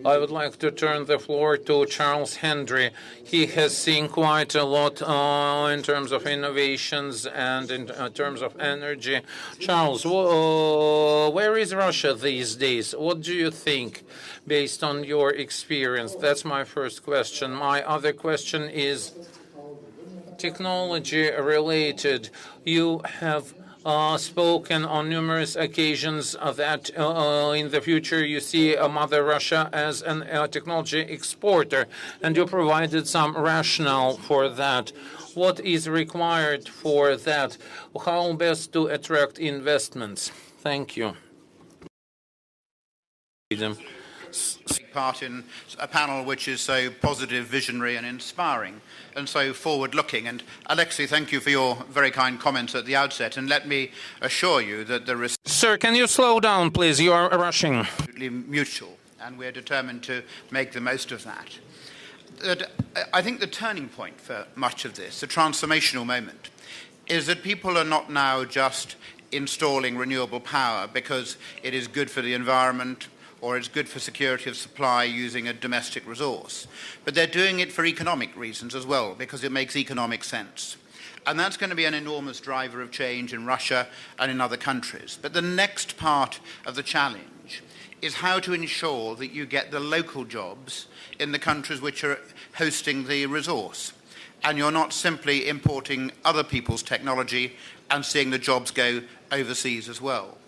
I would like to turn the floor to Charles Hendry. He has seen quite a lot in terms of innovations and in terms of energy. Charles, where is Russia these days? What do you think based on your experience? That's my first question. My other question is technology related. You have spoken on numerous occasions that in the future you see Mother Russia as a technology exporter, and you provided some rationale for that. What is required for that? How best to attract investments? Thank you. Take part in a panel which is so positive, visionary and inspiring and so forward-looking. And Alexei, thank you for your very kind comments at the outset. And let me assure you that there is... Sir, can you slow down, please? You are rushing. Absolutely mutual, and we're determined to make the most of that. I think the turning point for much of this, the transformational moment, is that people are not now just installing renewable power because it is good for the environment or it's good for security of supply using a domestic resource. But they're doing it for economic reasons as well, because it makes economic sense. And that's going to be an enormous driver of change in Russia and in other countries. But the next part of the challenge is how to ensure that you get the local jobs in the countries which are hosting the resource. And you're not simply importing other people's technology and seeing the jobs go overseas as well.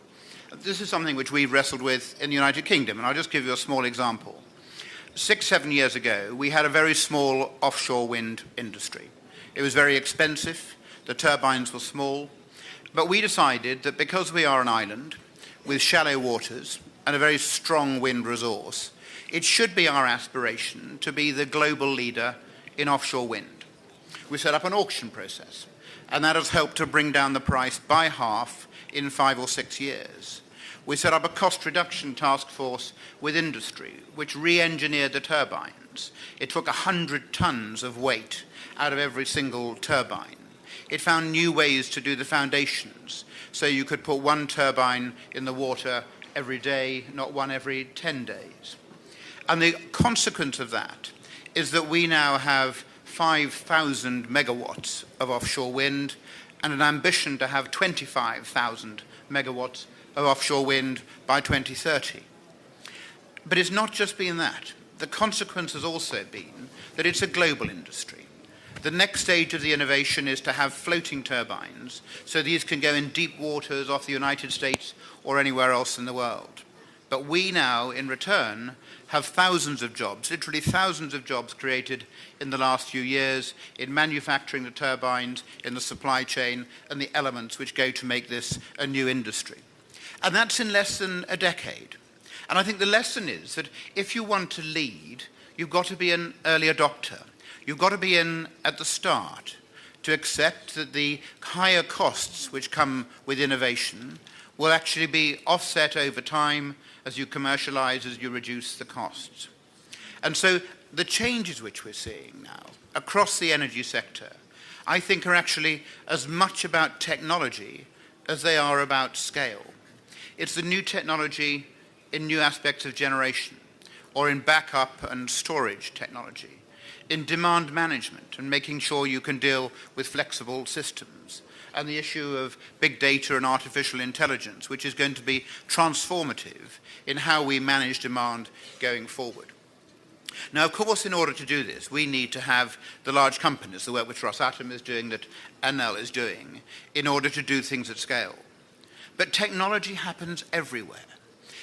This is something which we've wrestled with in the United Kingdom, and I'll just give you a small example. 6-7 years ago, we had a very small offshore wind industry. It was very expensive, the turbines were small, but we decided that because we are an island with shallow waters and a very strong wind resource, it should be our aspiration to be the global leader in offshore wind. We set up an auction process, and that has helped to bring down the price by half in 5 or 6 years. We set up a cost reduction task force with industry, which re-engineered the turbines. It took 100 tons of weight out of every single turbine. It found new ways to do the foundations, so you could put one turbine in the water every day, not one every 10 days. And the consequence of that is that we now have 5,000 megawatts of offshore wind and an ambition to have 25,000 megawatts of offshore wind by 2030. But it's not just been that. The consequence has also been that it's a global industry. The next stage of the innovation is to have floating turbines, so these can go in deep waters off the United States or anywhere else in the world. But we now, in return, have thousands of jobs, literally thousands of jobs created in the last few years in manufacturing the turbines, in the supply chain, and the elements which go to make this a new industry. And that's in less than a decade. And I think the lesson is that if you want to lead, you've got to be an early adopter. You've got to be in at the start to accept that the higher costs which come with innovation will actually be offset over time as you commercialize, as you reduce the costs. And so the changes which we're seeing now across the energy sector, I think are actually as much about technology as they are about scale. It's the new technology in new aspects of generation, or in backup and storage technology, in demand management and making sure you can deal with flexible systems, and the issue of big data and artificial intelligence, which is going to be transformative in how we manage demand going forward. Now, of course, in order to do this, we need to have the large companies, the work which Rosatom is doing, that Enel is doing, in order to do things at scale. But technology happens everywhere.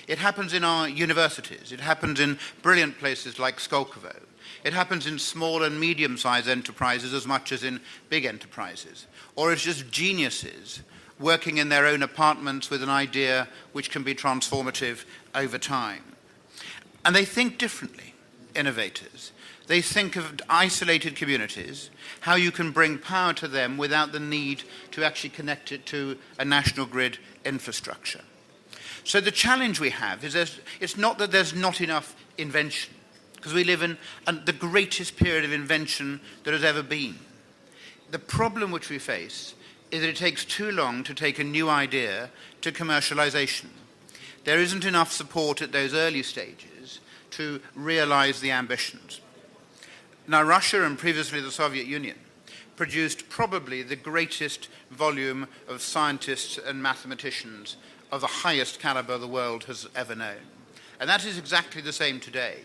It happens in our universities. It happens in brilliant places like Skolkovo. It happens in small and medium-sized enterprises as much as in big enterprises. Or it's just geniuses working in their own apartments with an idea which can be transformative over time. And they think differently, innovators. They think of isolated communities, how you can bring power to them without the need to actually connect it to a national grid infrastructure. So the challenge we have is it's not that there's not enough invention, because we live in the greatest period of invention that has ever been. The problem which we face is that it takes too long to take a new idea to commercialization. There isn't enough support at those early stages to realize the ambitions. Now, Russia and previously the Soviet Union produced probably the greatest volume of scientists and mathematicians of the highest caliber the world has ever known. And that is exactly the same today.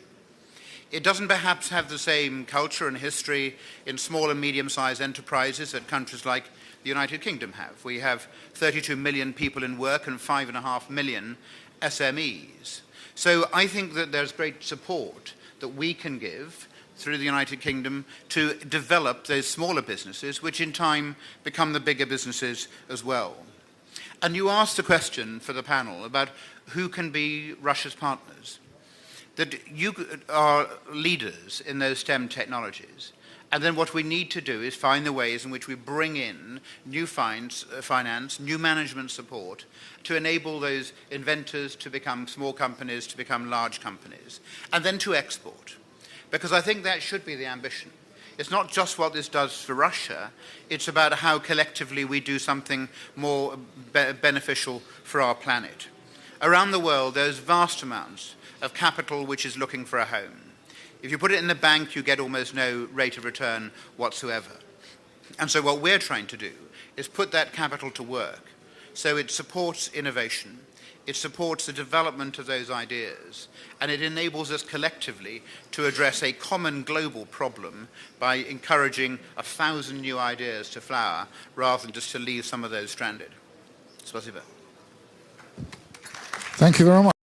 It doesn't perhaps have the same culture and history in small and medium-sized enterprises that countries like the United Kingdom have. We have 32 million people in work and 5.5 million SMEs. So I think that there's great support that we can give through the United Kingdom to develop those smaller businesses, which in time become the bigger businesses as well. And you asked a question for the panel about who can be Russia's partners. That you are leaders in those STEM technologies. And then what we need to do is find the ways in which we bring in new finance, new management support to enable those inventors to become small companies, to become large companies, and then to export. Because I think that should be the ambition. It's not just what this does for Russia, it's about how collectively we do something more beneficial for our planet. Around the world, there's vast amounts of capital which is looking for a home. If you put it in the bank, you get almost no rate of return whatsoever. And so what we're trying to do is put that capital to work so it supports innovation, it supports the development of those ideas, and it enables us collectively to address a common global problem by encouraging 1,000 new ideas to flower rather than just to leave some of those stranded. Спасибо. Thank you very much.